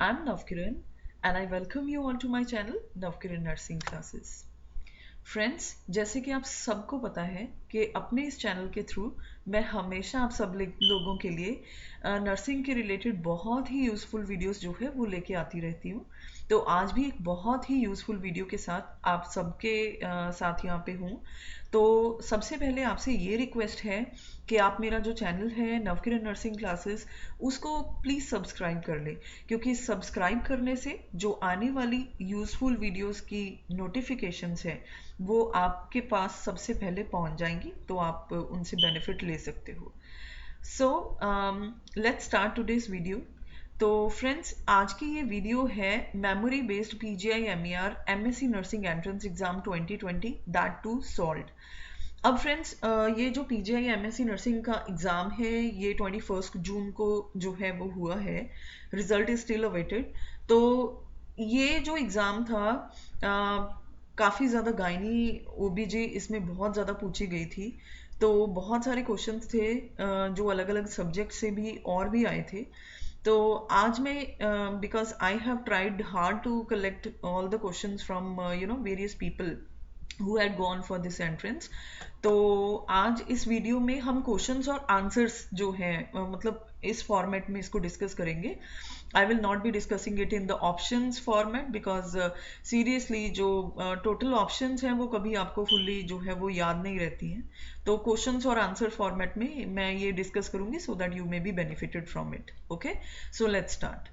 I'm Navkiran and I welcome you all to my channel Navkiran Nursing Classes. Friends, जैसे कि आप सबको पता है कि अपने इस चैनल के थ्रू मैं हमेशा आप सब लोगों के लिए नर्सिंग के रिलेटेड बहुत ही यूज़फुल वीडियोस जो है वो लेके आती रहती हूँ। तो आज भी एक बहुत ही यूज़फुल वीडियो के साथ आप सबके साथ यहाँ पे हूँ। तो सबसे पहले आपसे ये रिक्वेस्ट है कि आप मेरा जो चैनल है नवकिरण नर्सिंग क्लासेस उसको प्लीज़ सब्सक्राइब कर लें, क्योंकि सब्सक्राइब करने से जो आने वाली यूज़फुल वीडियोस की नोटिफिकेशंस है वो आपके पास सबसे पहले पहुंच जाएंगी, तो आप उनसे बेनिफिट ले सकते हो। So let's start today's video. तो फ्रेंड्स, आज की ये वीडियो है memory based PGI-MER MSc nursing entrance exam 2020 that too solved. अब फ्रेंड्स, ये जो PGI-MSc नर्सिंग का एग्ज़ाम है ये 21 जून को जो है वो हुआ है। Result is still awaited. तो ये जो एग्ज़ाम था, काफ़ी ज़्यादा गायनी OBG इसमें बहुत ज़्यादा पूछी गई थी। तो बहुत सारे क्वेश्चंस थे जो अलग अलग सब्जेक्ट से भी और भी आए थे। तो आज मैं, because I have tried hard to collect all the questions from various people who had gone for this entrance। तो आज इस वीडियो में हम क्वेश्चंस और आंसर्स जो हैं मतलब इस फॉर्मेट में इसको डिस्कस करेंगे। I will not be discussing it in the options format, because seriously जो टोटल ऑप्शंस हैं वो कभी आपको फुल्ली जो है वो याद नहीं रहती हैं। तो क्वेश्चंस और आंसर फॉर्मेट में मैं ये डिस्कस करूंगी so that you may be benefited from it. Okay, so let's start.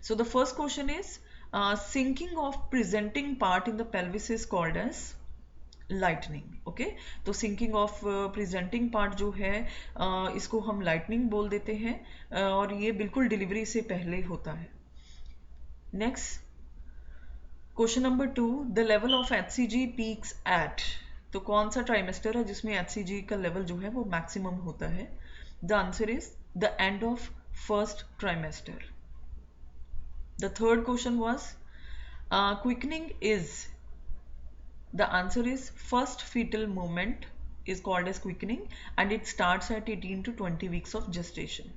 So the first question is, sinking of presenting part in the pelvis is called as lightning. Okay, तो sinking of presenting part जो है इसको हम lightning बोल देते हैं, और ये बिल्कुल डिलीवरी से पहले होता है। Next question number 2, the level of HCG peaks at. तो कौन सा ट्राइमेस्टर है जिसमें HCG का लेवल जो है वो मैक्सिमम होता है? The answer is the end of first trimester. The third question was, quickening is. The answer is first fetal movement is called as quickening, and it starts at 18 to 20 weeks of gestation.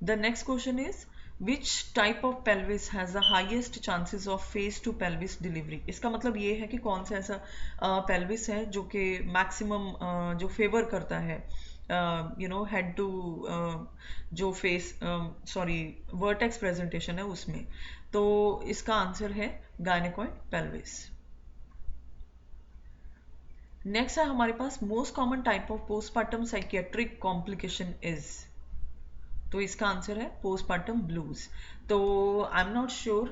The next question is, which type of pelvis has the highest chances of face to pelvis delivery? इसका मतलब ये है कि कौन सा ऐसा pelvis है जो कि maximum जो favor करता है head to जो face sorry vertex presentation है उसमें। तो इसका आंसर है gynecoid pelvis। नेक्स्ट है हमारे पास, most common type of postpartum psychiatric complication is. तो इसका आंसर है पोस्टपार्टम ब्लूज। तो आई एम नॉट श्योर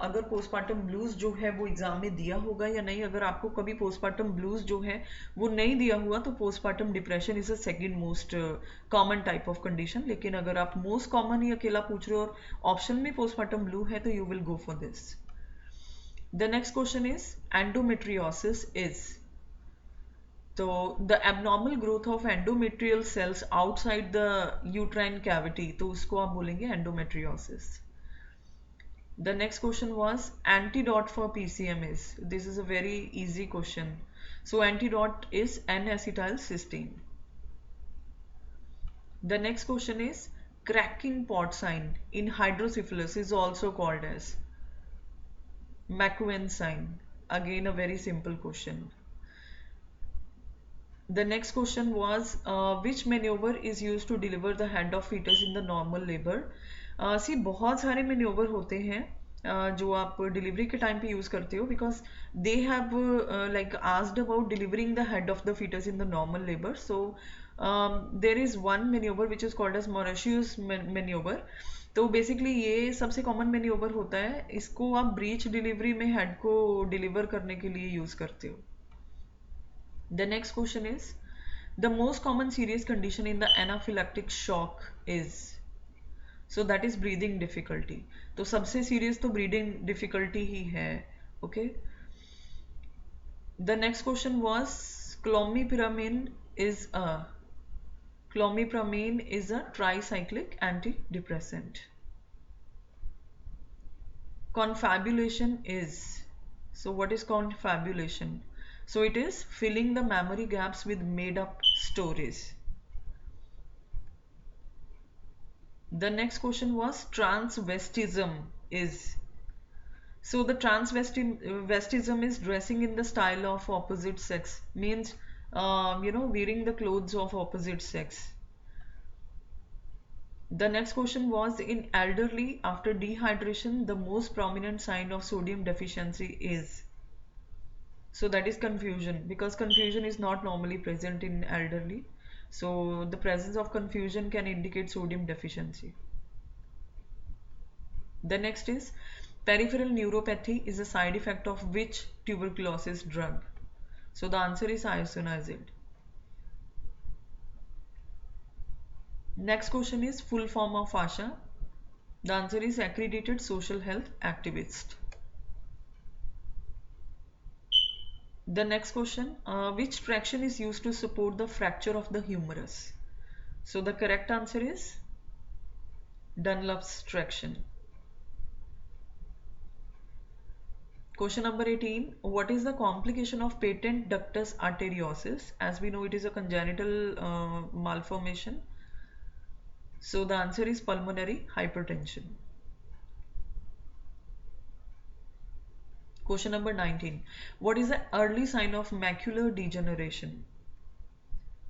अगर पोस्टपार्टम ब्लूज जो है वो एग्जाम में दिया होगा या नहीं। अगर आपको कभी पोस्टपार्टम ब्लूज जो है वो नहीं दिया हुआ तो postpartum depression is a second most common type of condition. लेकिन अगर आप मोस्ट कॉमन ही अकेला पूछ रहे हो और ऑप्शन में पोस्टपार्टम ब्लू है तो you will go for this. The next question is, endometriosis is. तो the abnormal growth of endometrial cells outside the uterine cavity, तो उसको आप बोलेंगे endometriosis. The next question was, antidote for PCM is. This is a very easy question. So antidote is N-acetyl cysteine। The next question is, cracking pot sign in hydrocephalus is also called as McEwen sign. Again, a very simple question. The next question was, which maneuver is used to deliver the hand of fetus in the normal labor? See, बहुत सारे maneuver होते हैं जो आप delivery के time पे use करते हो, because they have like asked about delivering the head of the fetus in the normal labor. So there is one maneuver which is called as Mauritius maneuver. तो basically ये सबसे common manoeuvre होता है। इसको आप breach delivery में head को deliver करने के लिए यूज करते हो। The next question is, the most common serious condition in the anaphylactic shock is। So that is breathing difficulty। तो सबसे serious तो breathing difficulty ही है। Okay, the next question was, clomipramine is a tricyclic antidepressant। Confabulation is, so what is confabulation? So it is filling the memory gaps with made up stories। The next question was transvestism is. So the transvestism is dressing in the style of opposite sex, means wearing the clothes of opposite sex. The next question was, in elderly after dehydration, the most prominent sign of sodium deficiency is. So that is confusion, because confusion is not normally present in elderly. So the presence of confusion can indicate sodium deficiency. The next is, peripheral neuropathy is a side effect of which tuberculosis drug? So the answer is isoniazid. Next question is, full form of ASHA. The answer is accredited social health activist. The next question, which traction is used to support the fracture of the humerus? So the correct answer is Dunlop's traction. Question number 18. What is the complication of patent ductus arteriosus? As we know, it is a congenital malformation. So the answer is pulmonary hypertension. Question number 19. What is the early sign of macular degeneration?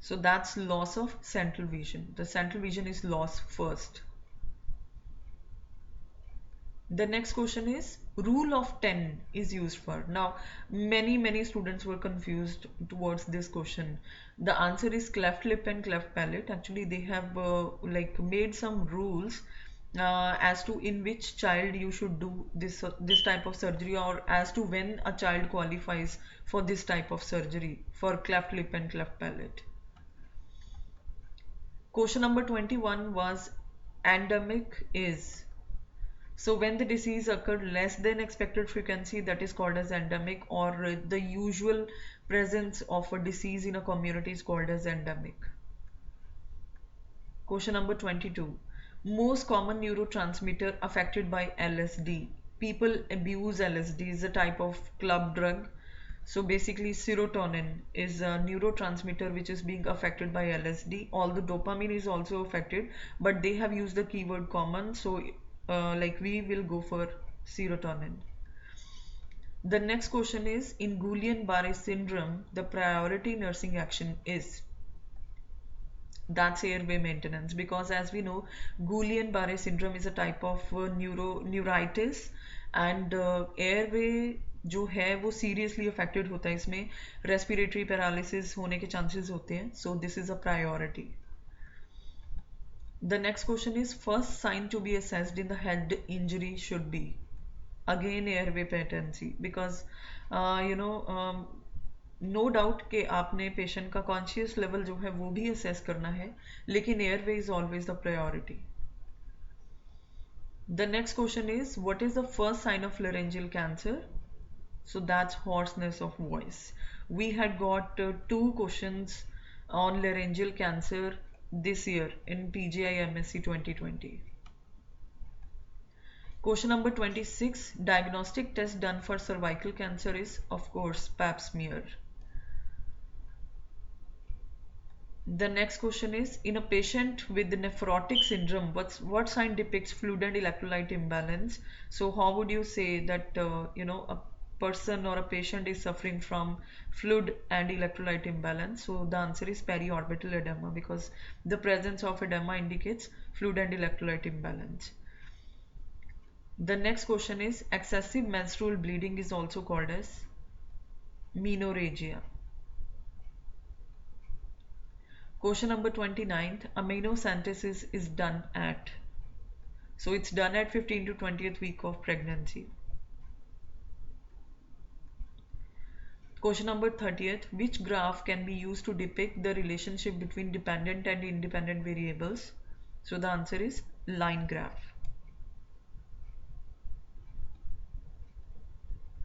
So that's loss of central vision. The central vision is lost first. The next question is, rule of 10 is used for. Now, many students were confused towards this question. The answer is cleft lip and cleft palate. Actually, they have like made some rules as to in which child you should do this type of surgery, or as to when a child qualifies for this type of surgery for cleft lip and cleft palate. Question number 21 was, endemic is. So when the disease occurred less than expected frequency, that is called as endemic, or the usual presence of a disease in a community is called as endemic. Question number 22. Most common neurotransmitter affected by LSD. People abuse LSD, is a type of club drug. So basically serotonin is a neurotransmitter which is being affected by LSD. Although dopamine is also affected, but they have used the keyword common. So like we will go for serotonin. The next question is, in Guillain-Barré syndrome, the priority nursing action is. That's airway maintenance, because as we know, Guillain-Barré syndrome is a type of neuritis, and airway जो है वो seriously affected होता है, इसमें respiratory paralysis होने के chances होते हैं, so this is a priority. The next question is, first sign to be assessed in the head injury should be. Again airway patency, because no doubt कि आपने patient का कॉन्शियस लेवल जो है वो भी असेस करना है, लेकिन airway is always the priority. The next question is, what is the first sign of laryngeal cancer? So that's hoarseness of voice. We had got two questions on laryngeal cancer this year in PGI MSc 2020. Question number 26. Diagnostic test done for cervical cancer is, of course, pap smear. The next question is, in a patient with nephrotic syndrome, what sign depicts fluid and electrolyte imbalance? So how would you say that a person or a patient is suffering from fluid and electrolyte imbalance? So the answer is periorbital edema, because the presence of edema indicates fluid and electrolyte imbalance. The next question is, excessive menstrual bleeding is also called as menorrhagia. Question number 29. Amniocentesis is done at. So it's done at 15 to 20th week of pregnancy. Question number 30th. Which graph can be used to depict the relationship between dependent and independent variables? So the answer is line graph.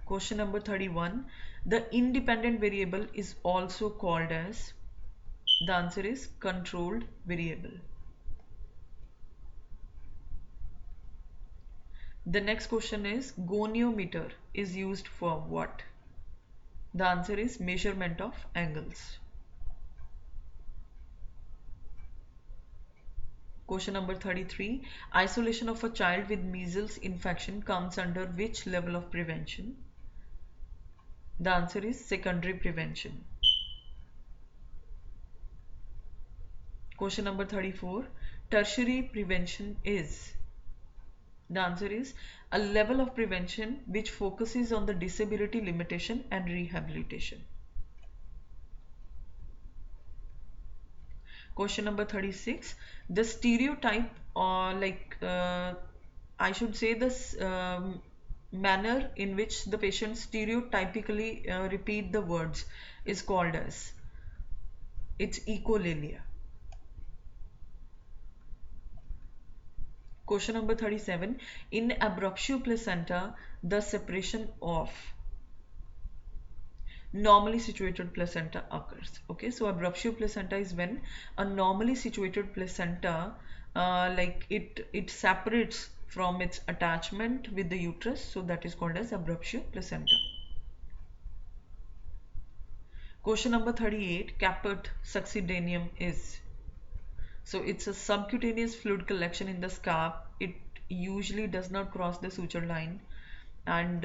Question number 31. The independent variable is also called as. The answer is controlled variable. The next question is, goniometer is used for what? The answer is measurement of angles. Question number 33. Isolation of a child with measles infection comes under which level of prevention? The answer is secondary prevention. Question number 34. Tertiary prevention is? The answer is a level of prevention which focuses on the disability limitation and rehabilitation. Question number 36. The stereotype, or I should say this manner in which the patient stereotypically repeat the words is called as? It's echolalia. Question number 37. In abruptio placenta, the separation of normally situated placenta occurs. Okay, so abruptio placenta is when a normally situated placenta it separates from its attachment with the uterus, so that is called as abruptio placenta. Question number 38. Caput succedaneum is? So it's a subcutaneous fluid collection in the scalp. It usually does not cross the suture line, and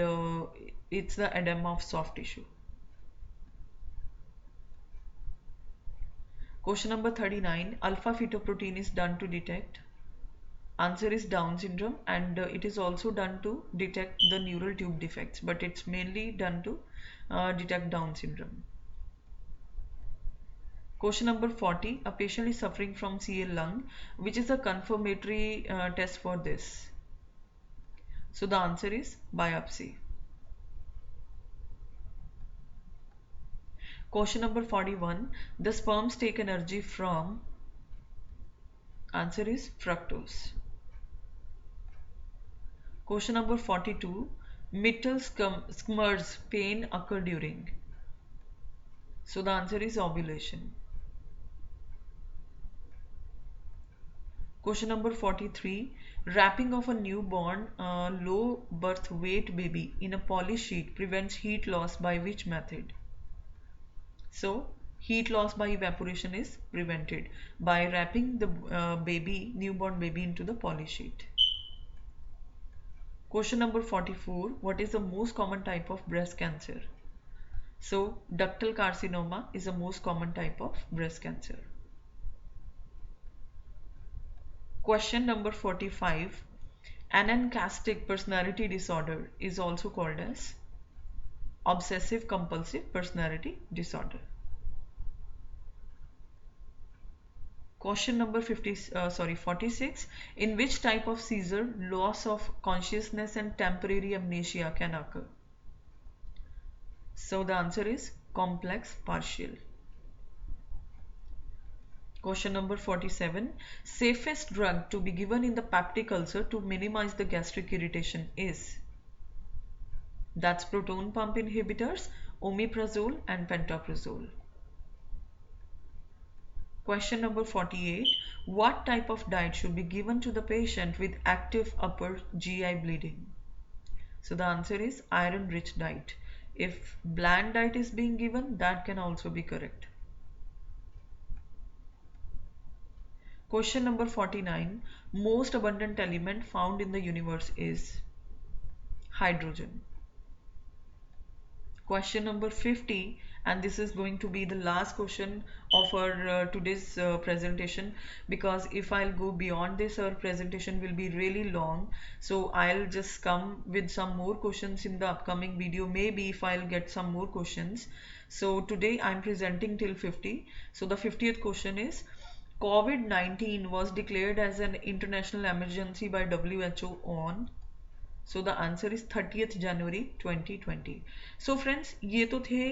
it's the edema of soft tissue. Question number 39. Alpha fetoprotein is done to detect? Answer is Down syndrome, and it is also done to detect the neural tube defects, but it's mainly done to detect Down syndrome. Question number 40. A patient is suffering from CA lung. Which is a confirmatory test for this? So the answer is biopsy. Question number 41. The sperms take energy from? Answer is fructose. Question number 42. Mitral schmerz pain occur during? So the answer is ovulation. Question number 43. Wrapping of a newborn low birth weight baby in a poly sheet prevents heat loss by which method? So heat loss by evaporation is prevented by wrapping the newborn baby into the poly sheet. Question number 44. What is the most common type of breast cancer? So ductal carcinoma is the most common type of breast cancer. Question number 45. Anancastic personality disorder is also called as? Obsessive compulsive personality disorder. Question number 46. In which type of seizure loss of consciousness and temporary amnesia can occur? So the answer is complex partial. Question number 47. Safest drug to be given in the peptic ulcer to minimize the gastric irritation is? That's proton pump inhibitors, omeprazole and pantoprazole. Question number 48. What type of diet should be given to the patient with active upper GI bleeding? So the answer is iron-rich diet. If bland diet is being given, that can also be correct. Question number 49. Most abundant element found in the universe is? Hydrogen. Question number 50, and this is going to be the last question of our today's presentation, because if I'll go beyond this, our presentation will be really long. So I'll just come with some more questions in the upcoming video, maybe if I'll get some more questions. So today I'm presenting till 50. So the 50th question is, COVID-19 was declared as an international emergency by WHO on? So the answer is 30th January 2020. So friends, ये तो थे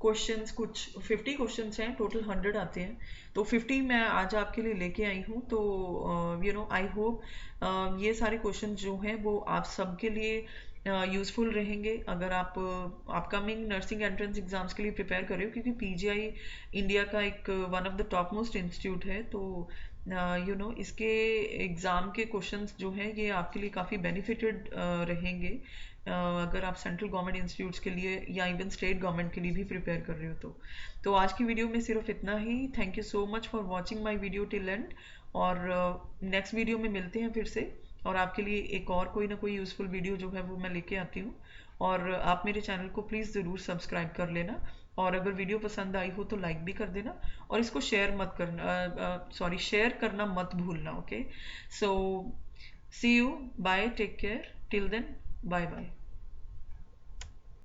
questions, कुछ 50 questions हैं, total 100 आते हैं, तो 50 मैं आज आपके लिए लेके आई हूँ. तो आई होप ये सारे क्वेश्चंस जो हैं वो आप सबके लिए यूज़फुल रहेंगे अगर आप अपकमिंग नर्सिंग एंट्रेंस एग्जाम्स के लिए प्रिपेयर कर रहे हो, क्योंकि पीजीआई इंडिया का एक one of the top most institute है. तो इसके एग्ज़ाम के क्वेश्चंस जो हैं ये आपके लिए काफ़ी बेनिफिटेड रहेंगे अगर आप सेंट्रल गवर्नमेंट इंस्टीट्यूट्स के लिए या इवन स्टेट गवर्नमेंट के लिए भी प्रिपेयर कर रहे हो. तो आज की वीडियो में सिर्फ इतना ही. Thank you so much for watching my video till end. और नेक्स्ट वीडियो में मिलते हैं फिर से, और आपके लिए एक और कोई ना कोई यूज़फुल वीडियो जो है वो मैं लेके आती हूँ। और आप मेरे चैनल को प्लीज़ ज़रूर सब्सक्राइब कर लेना, और अगर वीडियो पसंद आई हो तो लाइक भी कर देना, और इसको शेयर मत करना, सॉरी शेयर करना मत भूलना। Okay, so see you, bye, take care, till then, bye bye.